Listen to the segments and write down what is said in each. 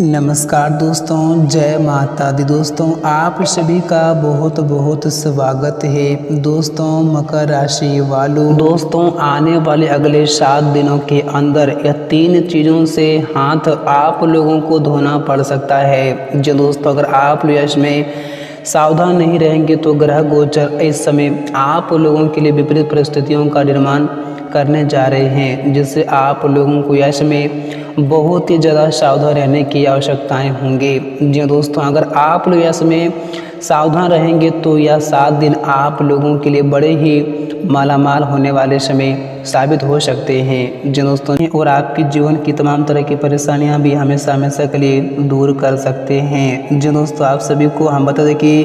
नमस्कार दोस्तों, जय माता दी। दोस्तों आप सभी का बहुत बहुत स्वागत है। दोस्तों मकर राशि वालों, दोस्तों आने वाले अगले 7 दिनों के अंदर यह 3 चीज़ों से हाथ आप लोगों को धोना पड़ सकता है। जो दोस्तों अगर आप लोग इसमें सावधान नहीं रहेंगे तो ग्रह गोचर इस समय आप लोगों के लिए विपरीत परिस्थितियों का निर्माण करने जा रहे हैं, जिससे आप लोगों को यश में बहुत ही ज़्यादा सावधान रहने की आवश्यकताएं होंगी। जी दोस्तों, अगर आप लोग इसमें सावधान रहेंगे तो यह 7 दिन आप लोगों के लिए बड़े ही मालामाल होने वाले समय साबित हो सकते हैं। जी दोस्तों, और आपके जीवन की तमाम तरह की परेशानियां भी हमेशा हमेशा के लिए दूर कर सकते हैं। जी दोस्तों, आप सभी को हम बता दें कि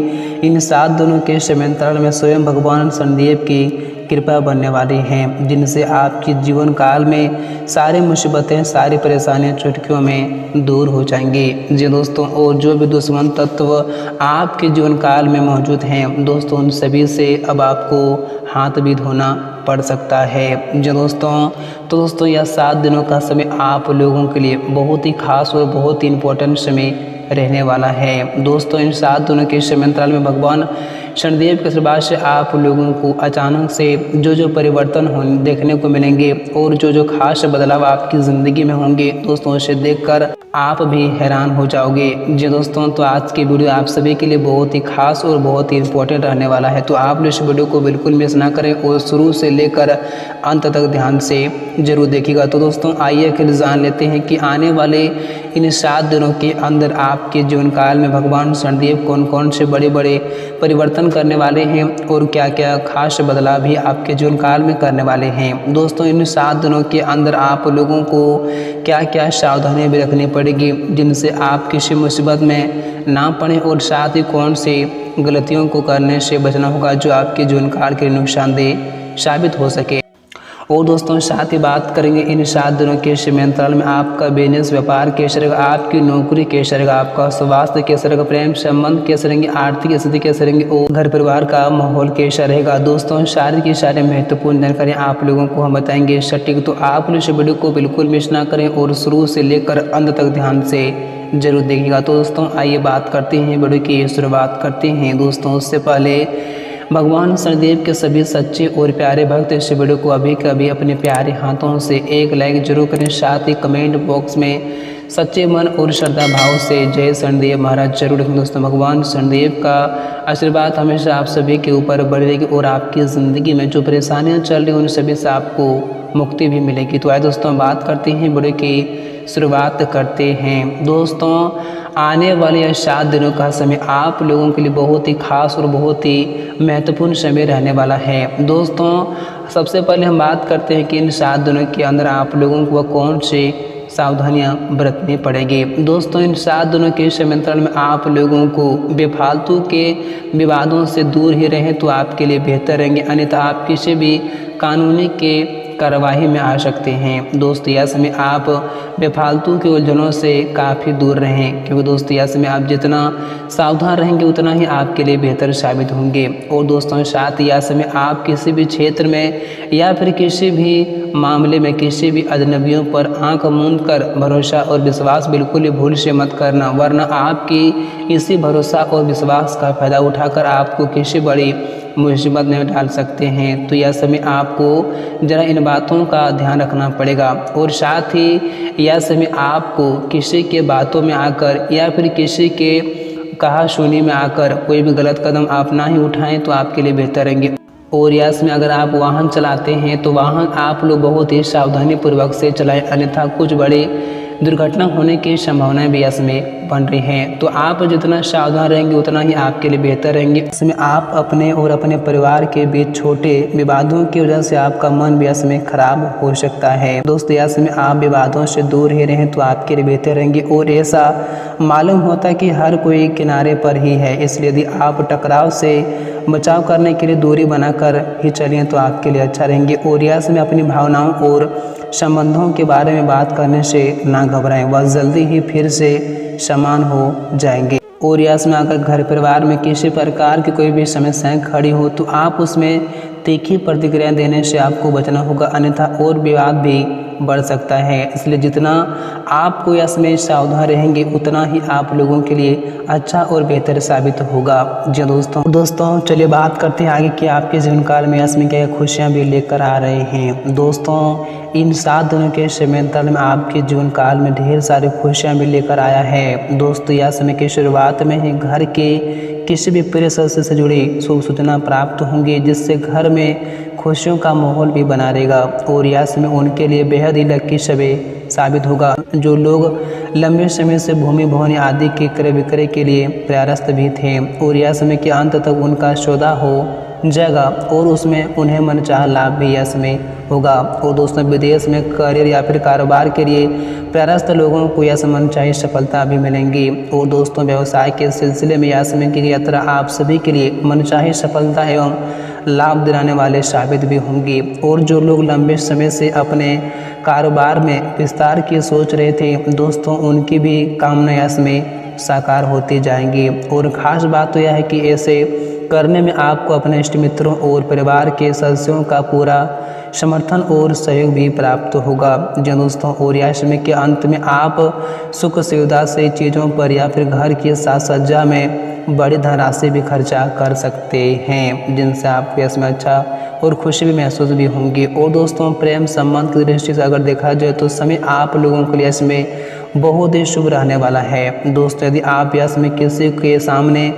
इन 7 दिनों के समयांतराल में स्वयं भगवान शनिदेव की कृपा बनने वाली हैं, जिनसे आपकी जीवन काल में सारी मुसीबतें सारी परेशानियां चुटकियों में दूर हो जाएंगी। जी दोस्तों, और जो भी दुश्मन तत्व आपके जीवन काल में मौजूद हैं दोस्तों, उन सभी से अब आपको हाथ भी धोना पड़ सकता है। जी दोस्तों, तो दोस्तों यह 7 दिनों का समय आप लोगों के लिए बहुत ही खास और बहुत ही इम्पोर्टेंट समय रहने वाला है। दोस्तों इन 7 दिनों के समयांतराल में भगवान शनिदेव के आशीर्वाद से आप लोगों को अचानक से जो परिवर्तन देखने को मिलेंगे और जो खास बदलाव आपकी ज़िंदगी में होंगे दोस्तों, उसे देखकर आप भी हैरान हो जाओगे। जी दोस्तों, तो आज की वीडियो आप सभी के लिए बहुत ही खास और बहुत ही इम्पोर्टेंट रहने वाला है, तो आप लोग इस वीडियो को बिल्कुल मिस ना करें और शुरू से लेकर अंत तक ध्यान से जरूर देखिएगा। तो दोस्तों आइए फिर जान लेते हैं कि आने वाले इन 7 दिनों के अंदर आपके जीवन काल में भगवान शनिदेव कौन कौन से बड़े बड़े परिवर्तन करने वाले हैं और क्या क्या खास बदलाव भी आपके जीवन काल में करने वाले हैं। दोस्तों इन 7 दिनों के अंदर आप लोगों को क्या क्या सावधानियां भी रखनी पड़ेगी, जिनसे आप किसी मुसीबत में ना पड़े, और साथ ही कौन से गलतियों को करने से बचना होगा जो आपके जीवन काल के नुकसानदेह साबित हो सके। और दोस्तों साथ ही बात करेंगे इन 7 दिनों के समयांतराल में आपका बिजनेस व्यापार कैसे रहेगा, आपकी नौकरी कैसे रहेगा, आपका स्वास्थ्य कैसे रहेगा, प्रेम संबंध कैसे रहेंगे, आर्थिक स्थिति कैसे रहेंगे और घर परिवार का माहौल कैसा रहेगा। दोस्तों सारी की सारी महत्वपूर्ण जानकारी आप लोगों को हम बताएंगे सटीक, तो आप लोग इस वीडियो को बिल्कुल मिस ना करें और शुरू से लेकर अंत तक ध्यान से जरूर देखिएगा। तो दोस्तों आइए बात करते हैं वीडियो की शुरुआत करते हैं। दोस्तों उससे पहले भगवान शनिदेव के सभी सच्चे और प्यारे भक्त इस वीडियो को अभी के अभी अपने प्यारे हाथों से एक लाइक जरूर करें, साथ ही कमेंट बॉक्स में सच्चे मन और श्रद्धा भाव से जय शनिदेव महाराज जरूर लिखें। दोस्तों भगवान शनिदेव का आशीर्वाद हमेशा आप सभी के ऊपर बनी रहेगी और आपकी ज़िंदगी में जो परेशानियाँ चल रही हैं उन सभी से आपको मुक्ति भी मिलेगी। तो आइए दोस्तों बात करते हैं वीडियो की शुरुआत करते हैं। दोस्तों आने वाले 7 दिनों का समय आप लोगों के लिए बहुत ही खास और बहुत ही महत्वपूर्ण समय रहने वाला है। दोस्तों सबसे पहले हम बात करते हैं कि इन 7 दिनों के अंदर आप लोगों को कौन से सावधानियां बरतनी पड़ेगी। दोस्तों इन 7 दिनों के समयांतराल में आप लोगों को बेफालतू के विवादों से दूर ही रहें तो आपके लिए बेहतर रहेंगे, अन्यथा आप किसी भी कानूनी के कार्यवाही में आ सकते हैं। दोस्त यह समय आप बेफालतू की उलझनों से काफ़ी दूर रहें, क्योंकि दोस्त यह समय आप जितना सावधान रहेंगे उतना ही आपके लिए बेहतर साबित होंगे। और दोस्तों साथ ही यह समय आप किसी भी क्षेत्र में या फिर किसी भी मामले में किसी भी अजनबियों पर आंख मूंद कर भरोसा और विश्वास बिल्कुल ही भूल से मत करना, वरना आपकी इसी भरोसा और विश्वास का फ़ायदा उठाकर आपको किसी बड़ी मुसीबत में डाल सकते हैं। तो यह समय आपको ज़रा इन बातों का ध्यान रखना पड़ेगा, और साथ ही यह समय आपको किसी के बातों में आकर या फिर किसी के कहा सुनी में आकर कोई भी गलत कदम आप ना ही उठाएं तो आपके लिए बेहतर रहेंगे। और यह समय अगर आप वाहन चलाते हैं तो वाहन आप लोग बहुत ही सावधानी पूर्वक से चलाएं, अन्यथा कुछ बड़े दुर्घटना होने की संभावनाएं भी इसमें बन रही हैं। तो आप जितना सावधान रहेंगे उतना ही आपके लिए बेहतर रहेंगे। इसमें आप अपने और अपने परिवार के बीच छोटे विवादों की वजह से आपका मन भी इसमें खराब हो सकता है। दोस्तों इसमें आप विवादों से दूर ही रहें तो आपके लिए बेहतर रहेंगे, और ऐसा मालूम होता है कि हर कोई किनारे पर ही है, इसलिए यदि आप टकराव से बचाव करने के लिए दूरी बनाकर ही चलें तो आपके लिए अच्छा रहेंगे। और यह समय अपनी भावनाओं और संबंधों के बारे में बात करने से ना घबराएं, वह जल्दी ही फिर से समान हो जाएंगे। और यह समय अगर घर परिवार में किसी प्रकार की कोई भी समस्याएं खड़ी हो तो आप उसमें तीखी प्रतिक्रिया देने से आपको बचना होगा, अन्यथा और विवाद भी बढ़ सकता है। इसलिए जितना आप कोई इसमें सावधान रहेंगे उतना ही आप लोगों के लिए अच्छा और बेहतर साबित होगा। जी दोस्तों चलिए बात करते हैं आगे कि आपके जीवन काल में इसमें क्या खुशियाँ भी लेकर आ रहे हैं। दोस्तों इन 7 दिनों के समयकाल में आपके जीवन काल में ढेर सारी खुशियाँ भी लेकर आया है। दोस्तों यह समय की शुरुआत में ही घर के किसी भी प्रिय सदस्य से जुड़ी शुभ सूचना प्राप्त होंगी, जिससे घर में खुशियों का माहौल भी बना रहेगा और यह समय उनके लिए बेहद ही लकी समय साबित होगा। जो लोग लंबे समय से भूमि भवन आदि के क्रय विक्रय के लिए प्रयासरत भी थे और यह समय के अंत तक उनका सौदा हो जाएगा और उसमें उन्हें मनचाहा लाभ भी यह समय होगा। और दोस्तों विदेश में करियर या फिर कारोबार के लिए प्रयासरत लोगों को यह मनचाही सफलता भी मिलेंगी। और दोस्तों व्यवसाय के सिलसिले में यह समय की यात्रा आप सभी के लिए मनचाही सफलता एवं लाभ दिलाने वाले साबित भी होंगी। और जो लोग लंबे समय से अपने कारोबार में विस्तार की सोच रहे थे दोस्तों, उनकी भी कामना इसमें साकार होती जाएंगी। और ख़ास बात तो यह है कि ऐसे करने में आपको अपने इष्ट मित्रों और परिवार के सदस्यों का पूरा समर्थन और सहयोग भी प्राप्त होगा। जी दोस्तों और यह समय के अंत में आप सुख सुविधा से चीज़ों पर या फिर घर की साज सज्जा में बड़ी धनराशि भी खर्चा कर सकते हैं, जिनसे आपको इसमें अच्छा और खुशी भी महसूस भी होंगी। और दोस्तों प्रेम संबंध की दृष्टि से अगर देखा जाए तो समय आप लोगों के लिए इसमें बहुत ही शुभ रहने वाला है। दोस्तों यदि आप इसमें किसी के सामने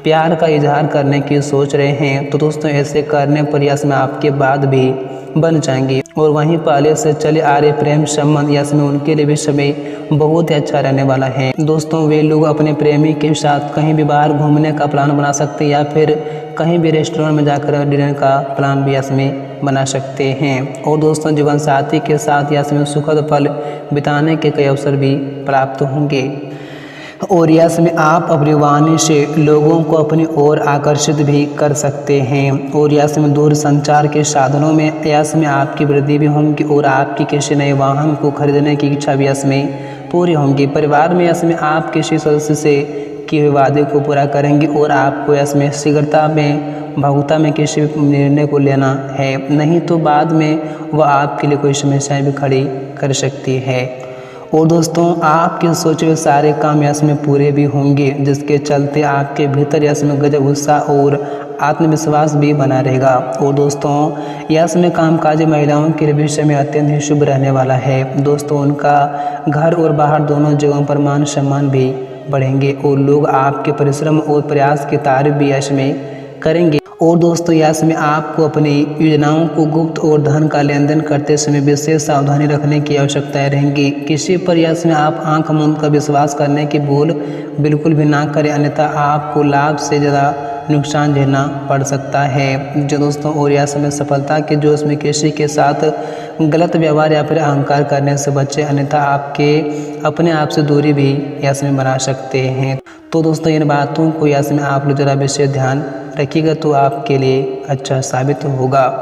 प्यार का इजहार करने की सोच रहे हैं तो दोस्तों ऐसे करने पर इसमें आपके बाद भी बन जाएंगी। और वहीं पहले से चले आ रहे प्रेम संबंध इसमें उनके लिए भी समय बहुत ही अच्छा रहने वाला है। दोस्तों वे लोग अपने प्रेमी के साथ कहीं भी बाहर घूमने का प्लान बना सकते हैं या फिर कहीं भी रेस्टोरेंट में जाकर डिनर का प्लान भी इसमें बना सकते हैं। और दोस्तों जीवन साथी के साथ इसमें सुखद पल बिताने के कई अवसर भी प्राप्त होंगे। और यह समय आप अपनी वाणी से लोगों को अपनी ओर आकर्षित भी कर सकते हैं। और यह समय दूर संचार के साधनों में यह समय आपकी वृद्धि भी होंगी और आपकी किसी नए वाहन को खरीदने की इच्छा भी इसमें पूरी होंगी। परिवार में इसमें आप किसी सदस्य से किए हुए वादे को पूरा करेंगे और आपको इसमें शीघ्रता में भावुकता में किसी निर्णय को लेना है, नहीं तो बाद में वह आपके लिए कोई समस्याएं भी खड़ी कर सकती है। और दोस्तों आपके सोचे हुए सारे काम इसमें पूरे भी होंगे, जिसके चलते आपके भीतर इसमें गजब उत्साह और आत्मविश्वास भी बना रहेगा। और दोस्तों यह समय कामकाजी महिलाओं के लिए भी समय अत्यंत ही शुभ रहने वाला है। दोस्तों उनका घर और बाहर दोनों जगहों पर मान सम्मान भी बढ़ेंगे और लोग आपके परिश्रम और प्रयास की तारीफ भी इसमें करेंगे। और दोस्तों यह समय आपको अपनी योजनाओं को गुप्त और धन का लेन देन करते समय विशेष सावधानी रखने की आवश्यकताएं रहेंगी। किसी पर यह समय आप आंख मूंद कर विश्वास करने की भूल बिल्कुल भी ना करें, अन्यथा आपको लाभ से ज़्यादा नुकसान झेलना पड़ सकता है। जो दोस्तों और यह समय सफलता के जोश में किसी के साथ गलत व्यवहार या फिर अहंकार करने से बचें, अन्यथा आपके अपने आप से दूरी भी यह समय बना सकते हैं। तो दोस्तों इन बातों को यह समय आप लोग ज़रा विशेष ध्यान रखिएगा तो आपके लिए अच्छा साबित होगा।